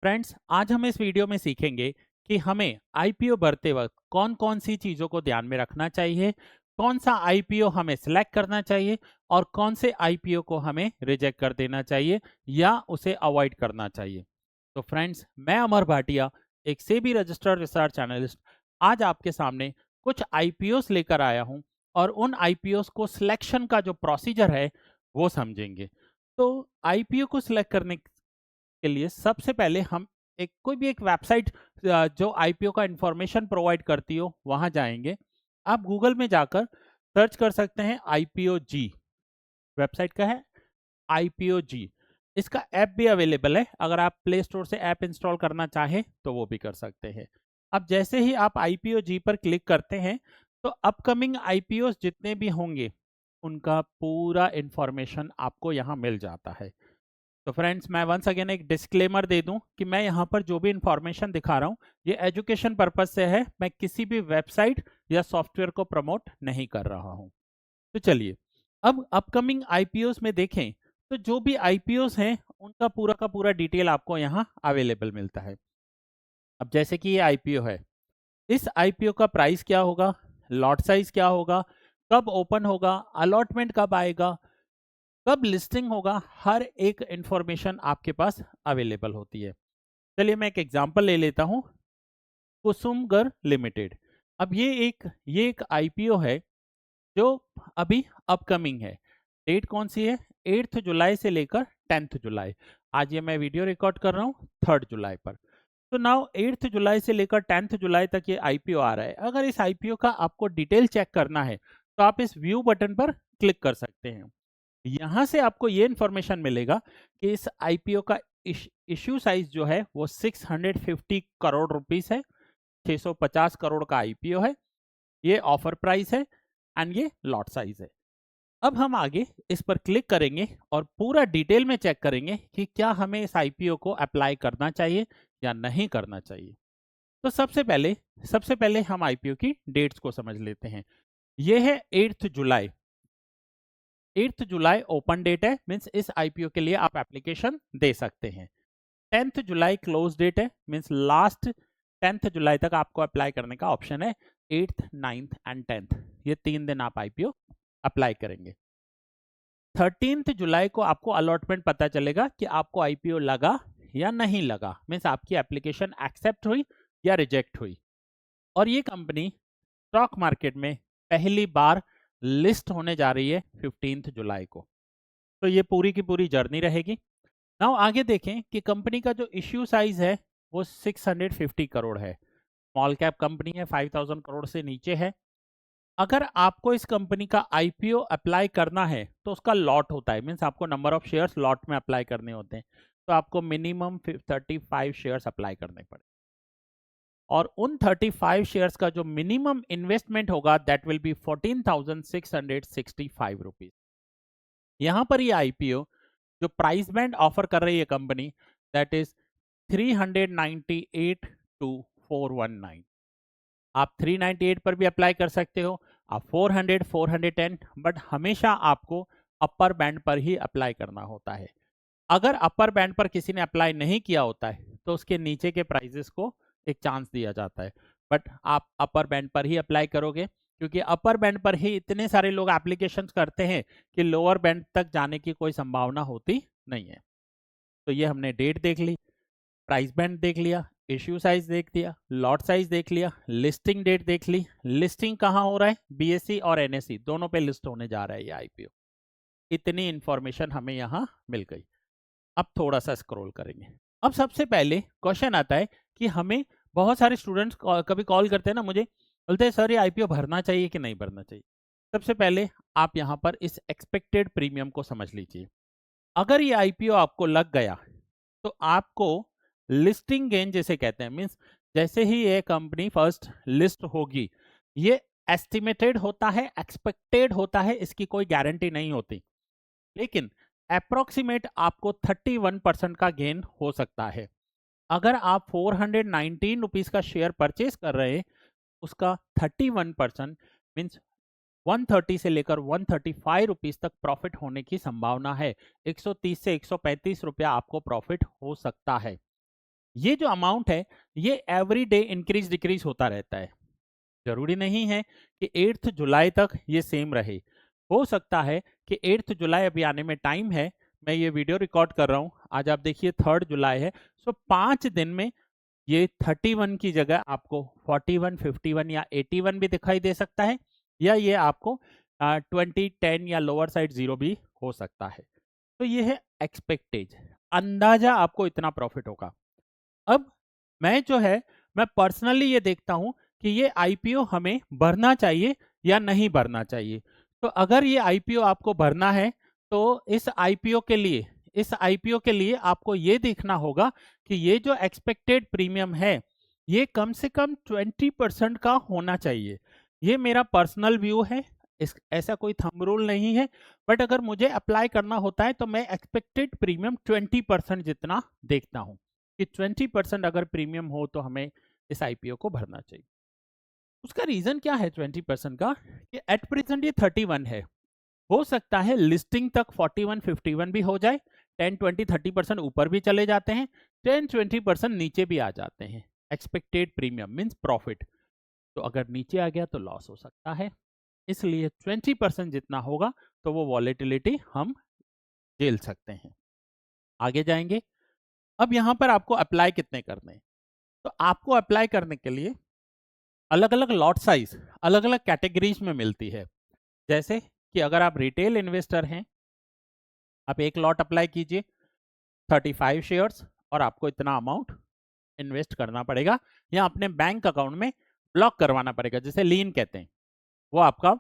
Friends, आज हम इस वीडियो में सीखेंगे कि हमें आईपीओ भरते वक्त कौन कौन सी चीज़ों को ध्यान में रखना चाहिए, कौन सा आईपीओ हमें सिलेक्ट करना चाहिए और कौन से आईपीओ को हमें रिजेक्ट कर देना चाहिए या उसे अवॉइड करना चाहिए। तो फ्रेंड्स, मैं अमर भाटिया, एक सेबी रजिस्टर्ड रिसर्च एनालिस्ट, आज आपके सामने कुछ आईपीओस लेकर आया हूं और उन आईपीओस को सिलेक्शन का जो प्रोसीजर है वो समझेंगे। तो आईपीओ को सिलेक्ट करने के लिए सबसे पहले हम कोई भी एक वेबसाइट जो आईपीओ का इंफॉर्मेशन प्रोवाइड करती हो वहां जाएंगे। आप गूगल में जाकर सर्च कर सकते हैं आईपीओ जी। वेबसाइट का है आईपीओ जी। इसका ऐप भी अवेलेबल है, अगर आप प्ले स्टोर से ऐप इंस्टॉल करना चाहें तो वो भी कर सकते हैं। अब जैसे ही आप आईपीओ जी पर क्लिक करते हैं तो अपकमिंग आईपीओ जितने भी होंगे उनका पूरा इंफॉर्मेशन आपको यहाँ मिल जाता है। तो फ्रेंड्स, मैं वंस अगेन एक डिस्क्लेमर दे दूं कि मैं यहाँ पर जो भी इंफॉर्मेशन दिखा रहा हूँ ये एजुकेशन पर्पज से है, मैं किसी भी वेबसाइट या सॉफ्टवेयर को प्रमोट नहीं कर रहा हूँ। तो चलिए, अब अपकमिंग आईपीओस में देखें तो जो भी आईपीओस हैं उनका पूरा का पूरा डिटेल आपको यहाँ अवेलेबल मिलता है। अब जैसे कि ये आईपीओ है, इस आईपीओ का प्राइस क्या होगा, लॉट साइज क्या होगा, कब ओपन होगा, अलॉटमेंट कब आएगा, कब लिस्टिंग होगा, हर एक इंफॉर्मेशन आपके पास अवेलेबल होती है। चलिए मैं एक एग्जांपल ले लेता हूं, कुसुमगर लिमिटेड। अब ये एक आईपीओ है जो अभी अपकमिंग है। डेट कौन सी है, 8 जुलाई से लेकर 10 जुलाई। आज ये मैं वीडियो रिकॉर्ड कर रहा हूँ 3 जुलाई पर। तो नाउ 8 जुलाई से लेकर 10 जुलाई तक ये आईपीओ आ रहा है। अगर इस आईपीओ का आपको डिटेल चेक करना है तो आप इस व्यू बटन पर क्लिक कर सकते हैं। यहां से आपको ये इंफॉर्मेशन मिलेगा कि इस आईपीओ का इश्यू साइज जो है वो 650 करोड़ रुपीस है। 650 करोड़ का आईपीओ है, ये ऑफर प्राइस है एंड ये लॉट साइज है। अब हम आगे इस पर क्लिक करेंगे और पूरा डिटेल में चेक करेंगे कि क्या हमें इस आईपीओ को अप्लाई करना चाहिए या नहीं करना चाहिए। तो सबसे पहले हम आईपीओ की डेट्स को समझ लेते हैं। ये है 8 जुलाई। 8 जुलाई ओपन डेट है, मीन्स इस आईपीओ के लिए आप एप्लीकेशन दे सकते हैं। 10th जुलाई क्लोज डेट है, मीन्स लास्ट 10th जुलाई तक आपको अप्लाई करने का ऑप्शन है। 8th, 9th एंड 10th, ये 3 दिन आप आईपीओ अप्लाई करेंगे। 13th जुलाई को आपको अलॉटमेंट पता चलेगा कि आपको आईपीओ लगा या नहीं लगा, मीन्स आपकी एप्लीकेशन एक्सेप्ट हुई या रिजेक्ट हुई। और ये कंपनी स्टॉक मार्केट में पहली बार लिस्ट होने जा रही है 15th जुलाई को। तो ये पूरी की पूरी जर्नी रहेगी। नाउ आगे देखें कि कंपनी का जो इश्यू साइज है वो 650 करोड़ है। स्मॉल कैप कंपनी है, 5000 करोड़ से नीचे है। अगर आपको इस कंपनी का आईपीओ अप्लाई करना है तो उसका लॉट होता है, मीन्स आपको नंबर ऑफ शेयर्स लॉट में अप्लाई करने होते हैं। तो आपको मिनिमम 35 शेयर्स अप्लाई करने पड़े और उन 35 शेयर्स का जो मिनिमम इन्वेस्टमेंट होगा दैट विल बी 14,665 रुपीज। यहाँ पर ये आईपीओ जो प्राइस बैंड ऑफर कर रही है कंपनी, दैट इज 398 टू 419। आप 398 पर भी अप्लाई कर सकते हो, आप 400, 410, बट हमेशा आपको अपर बैंड पर ही अप्लाई करना होता है। अगर अपर बैंड पर किसी ने अप्लाई नहीं किया होता है तो उसके नीचे के प्राइजेस को एक चांस दिया जाता है, बट आप अपर बैंड पर ही अप्लाई करोगे क्योंकि अपर बैंड पर ही इतने सारे लोग एप्लीकेशन करते हैं कि लोअर बैंड तक जाने की कोई संभावना होती नहीं है। तो ये हमने डेट देख ली, प्राइस बैंड देख लिया, इश्यू साइज देख लिया, लॉट साइज देख लिया, लिस्टिंग डेट देख ली। लिस्टिंग कहाँ हो रहा है, बीएसई और एनएसई दोनों पे लिस्ट होने जा रहा है ये आईपीओ। इतनी इंफॉर्मेशन हमें यहाँ मिल गई। अब थोड़ा सा स्क्रॉल करेंगे। अब सबसे पहले क्वेश्चन आता है कि हमें बहुत सारे स्टूडेंट्स कभी कॉल करते हैं ना मुझे, बोलते हैं सर ये आईपीओ भरना चाहिए कि नहीं भरना चाहिए। सबसे पहले आप यहाँ पर इस एक्सपेक्टेड प्रीमियम को समझ लीजिए। अगर ये आईपीओ आपको लग गया तो आपको लिस्टिंग गेन जैसे कहते हैं, मीन्स जैसे ही ये कंपनी फर्स्ट लिस्ट होगी, ये एस्टिमेटेड होता है, एक्सपेक्टेड होता है, इसकी कोई गारंटी नहीं होती, लेकिन अप्रोक्सीमेट आपको 31% का गेन हो सकता है। अगर आप 419 रुपीज का शेयर परचेज कर रहे हैं, उसका 31% मीन्स 130 से लेकर 135 रुपीज तक प्रॉफिट होने की संभावना है। 130 से 135 रुपया आपको प्रॉफिट हो सकता है। ये जो अमाउंट है ये एवरी डे इंक्रीज डिक्रीज होता रहता है। जरूरी नहीं है कि 8 जुलाई तक ये सेम रहे। हो सकता है कि 8 जुलाई अभी आने में टाइम है, मैं ये वीडियो रिकॉर्ड कर रहा हूँ, आज आप देखिए 3 जुलाई है, सो 5 दिन में ये 31 की जगह आपको 41, 51 या 81 भी दिखाई दे सकता है, या ये आपको 20, 10 या लोअर साइड 0 भी हो सकता है। तो ये है एक्सपेक्टेज, अंदाजा आपको इतना प्रॉफिट होगा। अब मैं जो है मैं पर्सनली ये देखता हूं कि ये आईपीओ हमें भरना चाहिए या नहीं भरना चाहिए। तो अगर ये आईपीओ आपको भरना है तो इस आईपीओ के लिए आपको ये देखना होगा कि ये जो एक्सपेक्टेड प्रीमियम है ये कम से कम 20% का होना चाहिए। ये मेरा पर्सनल व्यू है, ऐसा कोई थंब रूल नहीं है, बट अगर मुझे अप्लाई करना होता है तो मैं एक्सपेक्टेड प्रीमियम 20% जितना देखता हूँ कि 20% अगर प्रीमियम हो तो हमें इस आईपीओ को भरना चाहिए। उसका रीजन क्या है 20% का, कि एट प्रेजेंट ये 31 है, हो सकता है लिस्टिंग तक 41, 51 भी हो जाए, 10, 20, 30% ऊपर भी चले जाते हैं, 10, 20% नीचे भी आ जाते हैं। एक्सपेक्टेड प्रीमियम मीन्स प्रॉफिट, तो अगर नीचे आ गया तो लॉस हो सकता है, इसलिए 20% जितना होगा तो वो वॉलेटिलिटी हम झेल सकते हैं। आगे जाएंगे। अब यहां पर आपको अप्लाई कितने करने हैं, तो आपको अप्लाई करने के लिए अलग अलग लॉट साइज अलग अलग कैटेगरीज में मिलती है। जैसे कि अगर आप रिटेल इन्वेस्टर हैं, आप एक लॉट अप्लाई कीजिए 35 शेयर्स और आपको इतना अमाउंट इन्वेस्ट करना पड़ेगा या अपने बैंक अकाउंट में ब्लॉक करवाना पड़ेगा, जिसे लीन कहते हैं। वो आपका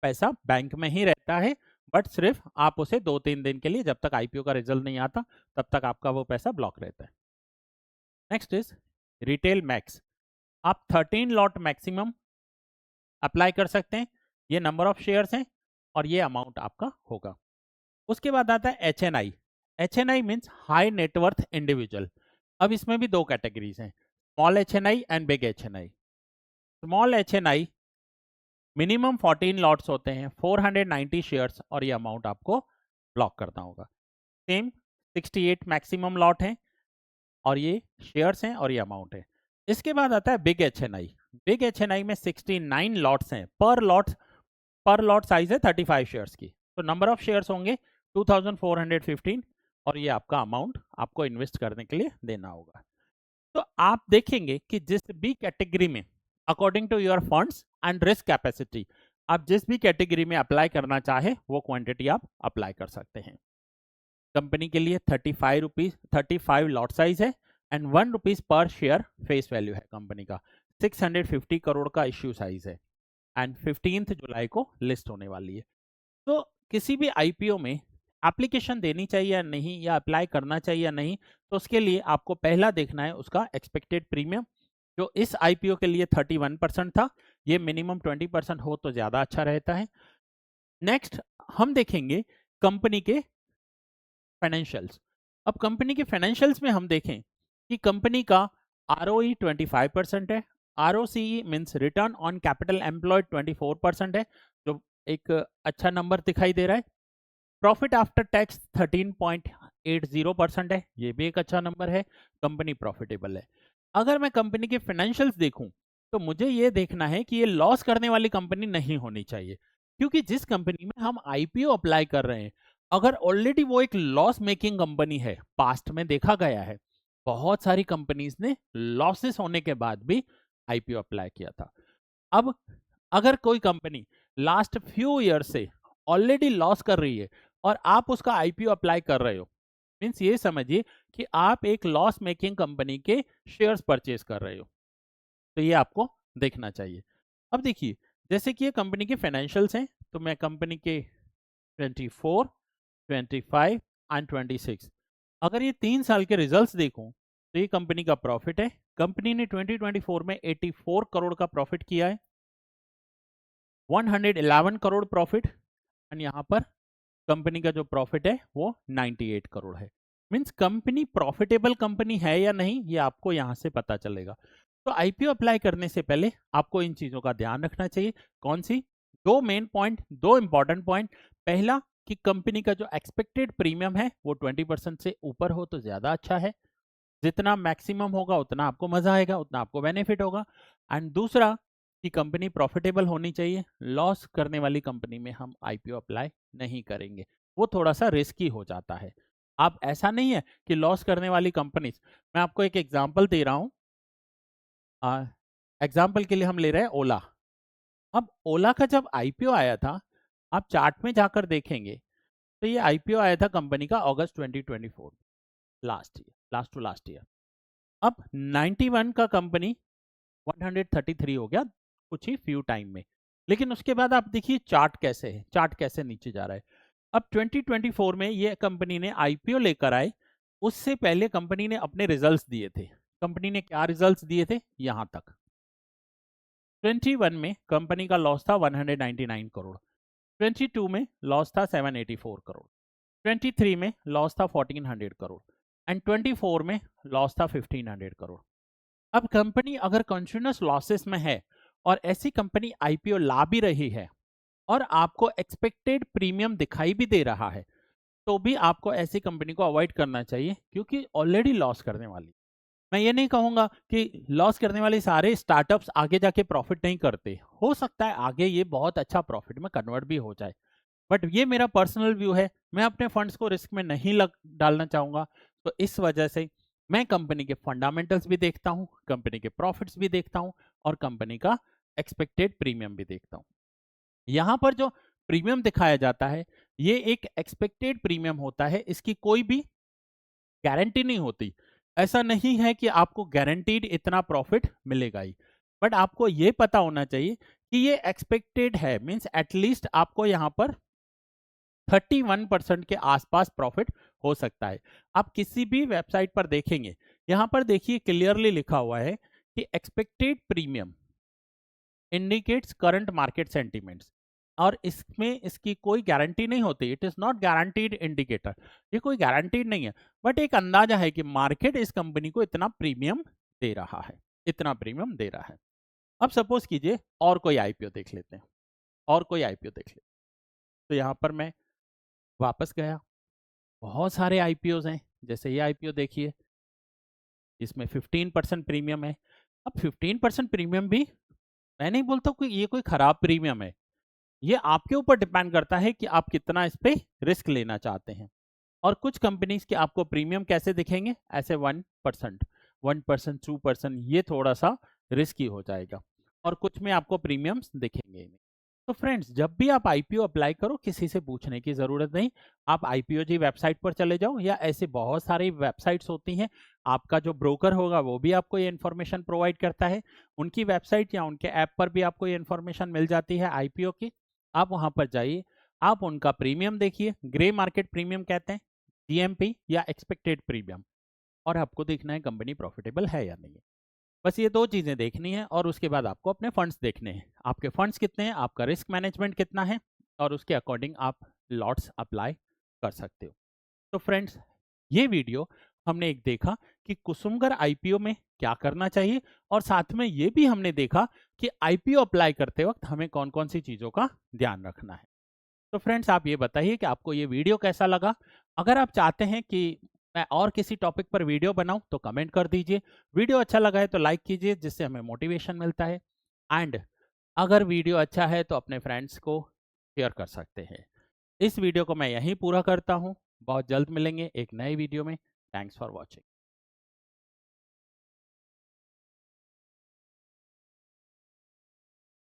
पैसा बैंक में ही रहता है, बट सिर्फ आप उसे 2-3 दिन के लिए, जब तक आईपीओ का रिजल्ट नहीं आता तब तक आपका वो पैसा ब्लॉक रहता है। नेक्स्ट इज रिटेल मैक्स, आप 13 लॉट मैक्सिमम अप्लाई कर सकते हैं, ये नंबर ऑफ शेयर्स हैं और ये अमाउंट आपका होगा। उसके बाद आता है HNI. HNI means high net worth individual. अब इसमें भी दो कैटेगरीज हैं, small HNI and big HNI. Small HNI minimum 14 lots होते हैं, 490 शेयर्स, और ये अमाउंट आपको ब्लॉक करना होगा। सेम 68 मैक्सिमम लॉट है और ये शेयर्स हैं और ये अमाउंट है। इसके बाद आता है बिग एचएनआई। बिग एचएनआई में 69 लॉट्स हैं, पर लॉट साइज है 35 शेयर्स की, तो नंबर ऑफ शेयर्स होंगे 2415 और ये आपका अमाउंट आपको इन्वेस्ट करने के लिए देना होगा। तो आप देखेंगे कि जिस भी कैटेगरी में according to your funds and risk capacity आप जिस भी कैटेगरी में अप्लाई करना चाहे वो क्वांटिटी आप अप्लाई कर सकते हैं। कंपनी के लिए 35 लॉट साइज है and 1 rupees per share face value है कंपनी का। 650 करोड़ का इश्यू साइज है एंड 15 जुलाई को लिस्ट होने वाली है। तो किसी भी आईपीओ में एप्लीकेशन देनी चाहिए या नहीं, या अप्लाई करना चाहिए या नहीं, तो उसके लिए आपको पहला देखना है उसका एक्सपेक्टेड प्रीमियम, जो इस आईपीओ के लिए 31% था, ये मिनिमम 20% हो तो ज्यादा अच्छा रहता है। नेक्स्ट हम देखेंगे कंपनी के फाइनेंशियल्स। अब कंपनी के फाइनेंशियल्स में हम देखें कि कंपनी का आरओई 25% है, ROCE means return on capital employed 24% है, जो एक अच्छा नंबर दिखाई दे रहा है। प्रॉफिट आफ्टर टैक्स 13.80% है, ये भी एक अच्छा नंबर है, कंपनी प्रॉफिटेबल है। अगर मैं कंपनी के फाइनेंशियल्स देखूं तो मुझे ये देखना है कि ये लॉस करने वाली कंपनी नहीं होनी चाहिए, क्योंकि जिस कंपनी में हम आईपीओ अप्लाई कर रहे हैं अगर ऑलरेडी वो एक लॉस मेकिंग कंपनी है, पास्ट में देखा गया है बहुत सारी कंपनीज ने लॉसेस होने के बाद भी आईपीओ अप्लाई किया था। अब अगर कोई कंपनी लास्ट फ्यू ईयर से ऑलरेडी लॉस कर रही है और आप उसका आईपीओ अप्लाई कर रहे हो, मीन्स ये समझिए कि आप एक लॉस मेकिंग कंपनी के शेयर्स परचेज कर रहे हो, तो ये आपको देखना चाहिए। अब देखिए जैसे कि ये कंपनी के फाइनेंशियल्स हैं, तो मैं कंपनी के 24, 25 एंड 26 अगर ये 3 साल के रिजल्ट्स देखूं तो ये कंपनी का प्रॉफिट है। कंपनी ने 2024 में 84 करोड़ का प्रॉफिट किया है, 111 करोड़ प्रॉफिट, एंड यहाँ पर कंपनी का जो प्रॉफिट है वो 98 करोड़ है। मींस कंपनी प्रॉफिटेबल कंपनी है या नहीं ये आपको यहाँ से पता चलेगा। तो आईपीओ अप्लाई करने से पहले आपको इन चीजों का ध्यान रखना चाहिए। कौन सी? दो मेन पॉइंट, दो इंपॉर्टेंट पॉइंट। पहला कि कंपनी का जो एक्सपेक्टेड प्रीमियम है वो 20% से ऊपर हो तो ज्यादा अच्छा है। जितना मैक्सिमम होगा उतना आपको मजा आएगा, उतना आपको बेनिफिट होगा। एंड दूसरा कि कंपनी प्रॉफिटेबल होनी चाहिए। लॉस करने वाली कंपनी में हम आईपीओ अप्लाई नहीं करेंगे, वो थोड़ा सा रिस्की हो जाता है। आप ऐसा नहीं है कि लॉस करने वाली कंपनी, मैं आपको एक एग्जांपल दे रहा हूं। एग्जाम्पल के लिए हम ले रहे हैं ओला। अब ओला का जब आईपीओ आया था, आप चार्ट में जाकर देखेंगे तो ये आईपीओ आया था कंपनी का अगस्त 2024, last year, last to last year. अब 91 का कंपनी 133 हो गया कुछ ही फ्यू टाइम में। लेकिन उसके बाद आप देखिए चार्ट कैसे है, चार्ट कैसे नीचे जा रहा है। अब 2024 में ये कंपनी ने आईपीओ लेकर आए, उससे पहले कंपनी ने अपने रिजल्ट्स दिए थे। कंपनी ने क्या रिजल्ट्स दिए थे, यहां तक 21 में कंपनी का लॉस था 199 करोड़, 22 में लॉस था 784 करोड़, 23 में लॉस था 1400 करोड़ एंड 24 में लॉस था 1500 करोड़। अब कंपनी अगर कंटिन्यूअस लॉसेस में है और ऐसी कंपनी आईपीओ ला भी रही है और आपको एक्सपेक्टेड प्रीमियम दिखाई भी दे रहा है, तो भी आपको ऐसी कंपनी को अवॉइड करना चाहिए, क्योंकि ऑलरेडी लॉस करने वाली। मैं ये नहीं कहूंगा कि लॉस करने वाले सारे स्टार्टअप्स आगे जाके प्रॉफिट नहीं करते, हो सकता है आगे ये बहुत अच्छा प्रॉफिट में कन्वर्ट भी हो जाए, बट ये मेरा पर्सनल व्यू है। मैं अपने फंड्स को रिस्क में नहीं डालना चाहूंगा। तो इस वजह से मैं कंपनी के फंडामेंटल्स भी देखता हूं, कंपनी के प्रॉफिट्स भी देखता हूं और कंपनी का एक्सपेक्टेड प्रीमियम भी देखता हूं। यहां पर जो प्रीमियम दिखाया जाता है ये एक एक्सपेक्टेड प्रीमियम होता है, इसकी कोई भी गारंटी नहीं होती। ऐसा नहीं है कि आपको गारंटीड इतना प्रॉफिट मिलेगा ही, बट आपको ये पता होना चाहिए कि ये एक्सपेक्टेड है, मींस एटलीस्ट आपको यहाँ पर 31% के आसपास प्रॉफिट हो सकता है। आप किसी भी वेबसाइट पर देखेंगे, यहां पर देखिए क्लियरली लिखा हुआ है कि expected premium indicates current market sentiments, और इसमें इसकी कोई गारंटी नहीं होती। It is not guaranteed indicator, ये कोई गारंटीड नहीं है, बट एक अंदाजा है कि मार्केट इस कंपनी को इतना प्रीमियम दे रहा है, इतना प्रीमियम दे रहा है। अब सपोज कीजिए और कोई आईपीओ देख लेते हैं, और कोई आईपीओ देख लेते हैं। तो यहां पर मैं वापस गया, बहुत सारे आईपीओ हैं। जैसे ये आईपीओ देखिए, इसमें 15% प्रीमियम है। अब 15% प्रीमियम भी मैं नहीं बोलता कि ये कोई खराब प्रीमियम है, ये आपके ऊपर डिपेंड करता है कि आप कितना इस पे रिस्क लेना चाहते हैं। और कुछ कंपनीज के आपको प्रीमियम कैसे दिखेंगे, ऐसे 1%, 1%, 2%, ये थोड़ा सा रिस्की हो जाएगा, और कुछ में आपको प्रीमियम्स दिखेंगे ही नहीं। तो फ्रेंड्स, जब भी आप आईपीओ अप्लाई करो, किसी से पूछने की जरूरत नहीं। आप आईपीओ जी वेबसाइट पर चले जाओ, या ऐसे बहुत सारी वेबसाइट्स होती हैं, आपका जो ब्रोकर होगा वो भी आपको ये इन्फॉर्मेशन प्रोवाइड करता है। उनकी वेबसाइट या उनके ऐप पर भी आपको ये इन्फॉर्मेशन मिल जाती है आईपीओ की। आप वहां पर जाइए, आप उनका प्रीमियम देखिए, ग्रे मार्केट प्रीमियम कहते हैं, जीएमपी या एक्सपेक्टेड प्रीमियम, और आपको देखना है कंपनी प्रॉफिटेबल है या नहीं है। बस ये दो चीजें देखनी है, और उसके बाद आपको अपने फंड्स देखने हैं, आपके फंड्स कितने हैं, आपका रिस्क मैनेजमेंट कितना है, और उसके अकॉर्डिंग आप लॉट्स अप्लाई कर सकते हो। तो फ्रेंड्स, ये वीडियो हमने एक देखा कि कुसुमगर आईपीओ में क्या करना चाहिए, और साथ में ये भी हमने देखा कि आईपीओ अप्लाई करते वक्त हमें कौन कौन सी चीजों का ध्यान रखना है। तो फ्रेंड्स, आप ये बताइए कि आपको ये वीडियो कैसा लगा। अगर आप चाहते हैं कि मैं और किसी टॉपिक पर वीडियो बनाऊं तो कमेंट कर दीजिए। वीडियो अच्छा लगा है तो लाइक कीजिए, जिससे हमें मोटिवेशन मिलता है। एंड अगर वीडियो अच्छा है तो अपने फ्रेंड्स को शेयर कर सकते हैं। इस वीडियो को मैं यहीं पूरा करता हूं, बहुत जल्द मिलेंगे एक नए वीडियो में। Thanks for watching.